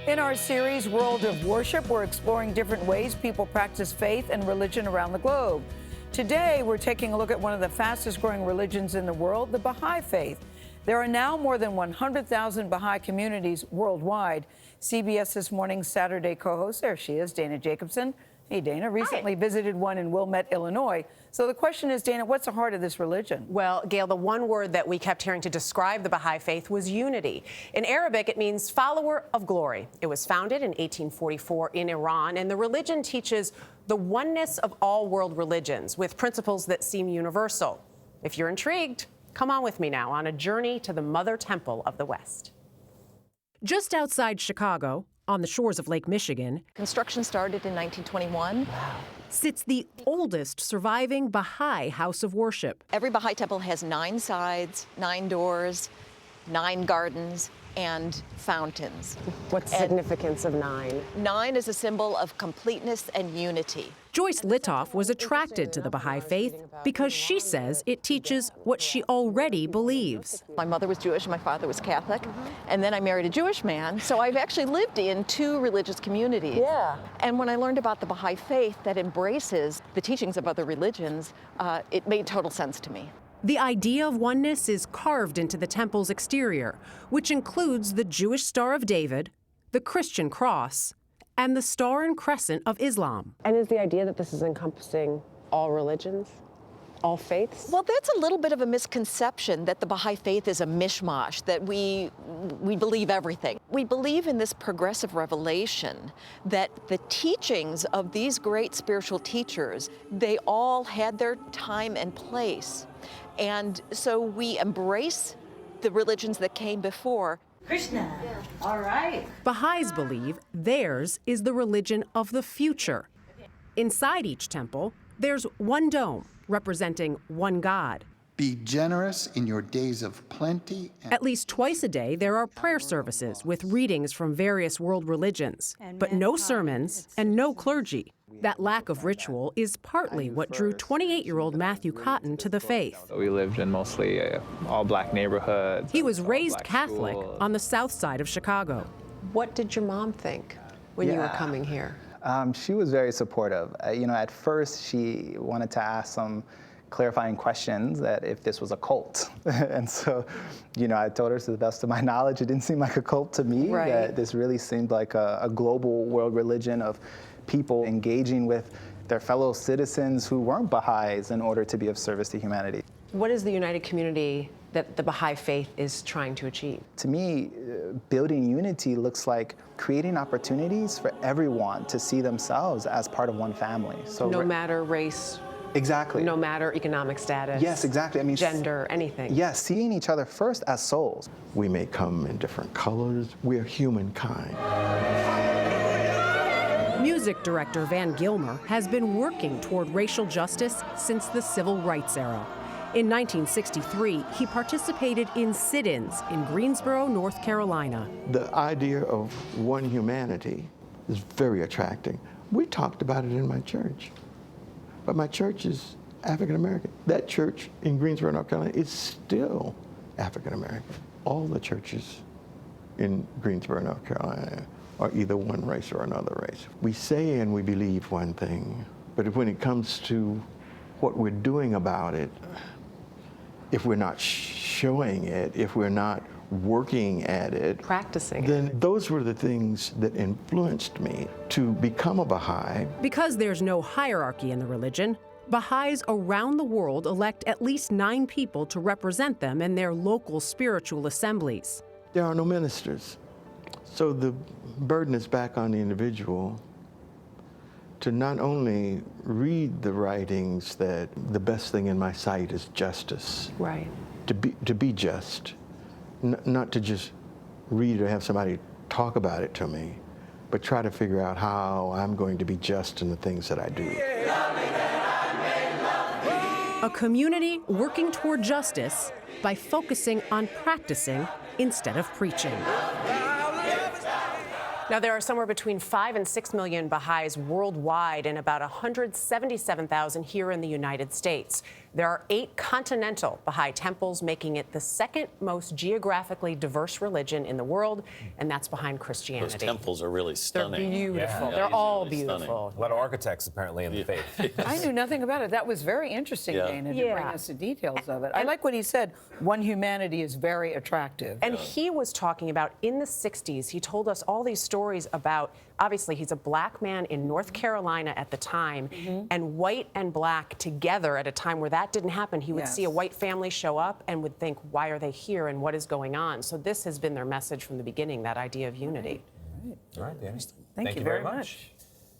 In our series, World of Worship, we're exploring different ways people practice faith and religion around the globe. Today, we're taking a look at one of the fastest growing religions in the world, the Baha'i faith. There are now more than 100,000 Baha'i communities worldwide. CBS This Morning's Saturday co-host, there she is, Dana Jacobson. Hey, Dana, recently visited one in Wilmette, Illinois. So the question is, Dana, what's the heart of this religion? Well, Gayle, the one word that we kept hearing to describe the Baha'i faith was unity. In Arabic, it means follower of glory. It was founded in 1844 in Iran, and the religion teaches the oneness of all world religions with principles that seem universal. If you're intrigued, come on with me now on a journey to the Mother Temple of the West. Just outside Chicago, on the shores of Lake Michigan, construction started in 1921. Sits the oldest surviving Baha'i house of worship. Every Baha'i temple has 9 sides, 9 doors, 9 gardens, and fountains. What's the significance of 9? 9 is a symbol of completeness and unity. Joyce Litoff was attracted to the Baha'i faith because she says it teaches what she already believes. My mother was Jewish, my father was Catholic, and then I married a Jewish man, so I've actually lived in 2 religious communities. Yeah. And when I learned about the Baha'i faith that embraces the teachings of other religions, it made total sense to me. The idea of oneness is carved into the temple's exterior, which includes the Jewish Star of David, the Christian cross, and the Star and Crescent of Islam. And is the idea that this is encompassing all religions, all faiths? Well, that's a little bit of a misconception that the Baha'i faith is a mishmash, that we believe everything. We believe in this progressive revelation that the teachings of these great spiritual teachers, they all had their time and place. And so we embrace the religions that came before. Krishna. All right. Baha'is believe theirs is the religion of the future. Inside each temple, there's one dome representing one God. Be generous in your days of plenty. At least twice a day, there are prayer services with readings from various world religions, but no sermons and no clergy. That lack of ritual is partly what drew 28-year-old Matthew Cotton to the faith. We lived in mostly all-black neighborhoods. He was raised Catholic on the south side of Chicago. What did your mom think when you were coming here? She was very supportive. At first, she wanted to ask some clarifying questions that if this was a cult. And so, I told her to the best of my knowledge, it didn't seem like a cult to me, right. That this really seemed like a global world religion of people engaging with their fellow citizens who weren't Baha'is in order to be of service to humanity. What is the united community that the Baha'i faith is trying to achieve? To me, building unity looks like creating opportunities for everyone to see themselves as part of one family. So no matter race. Exactly. No matter economic status. Yes, exactly. I mean, gender, anything. Yes, seeing each other first as souls. We may come in different colors. We're humankind. Music director Van Gilmer has been working toward racial justice since the Civil Rights era. In 1963, he participated in sit-ins in Greensboro, North Carolina. The idea of one humanity is very attracting. We talked about it in my church, but my church is African American. That church in Greensboro, North Carolina is still African American. All the churches in Greensboro, North Carolina are either one race or another race. We say and we believe one thing, but when it comes to what we're doing about it, if we're not showing it, if we're not working at it, practicing then those were the things that influenced me to become a Baha'i. Because there's no hierarchy in the religion, Baha'is around the world elect at least 9 people to represent them in their local spiritual assemblies. There are no ministers. So the burden is back on the individual to not only read the writings that the best thing in my sight is justice. Right. To be just, not to just read or have somebody talk about it to me, but try to figure out how I'm going to be just in the things that I do. A community working toward justice by focusing on practicing instead of preaching. Now, there are somewhere between 5 and 6 million Baha'is worldwide and about 177,000 here in the United States. There are 8 continental Baha'i temples, making it the second most geographically diverse religion in the world, and that's behind Christianity. Those temples are really stunning. They're beautiful. Yeah, They're all really beautiful. A lot of architects apparently in the faith. I knew nothing about it. That was very interesting, Dana, to bring us the details of it. I like what he said. One humanity is very attractive. And he was talking about in the 60s, he told us all these stories about, obviously, he's a black man in North Carolina at the time, and white and black together at a time where that didn't happen. He would see a white family show up and would think, why are they here and what is going on? So this has been their message from the beginning, that idea of unity. All right, Danny. Thank you very much.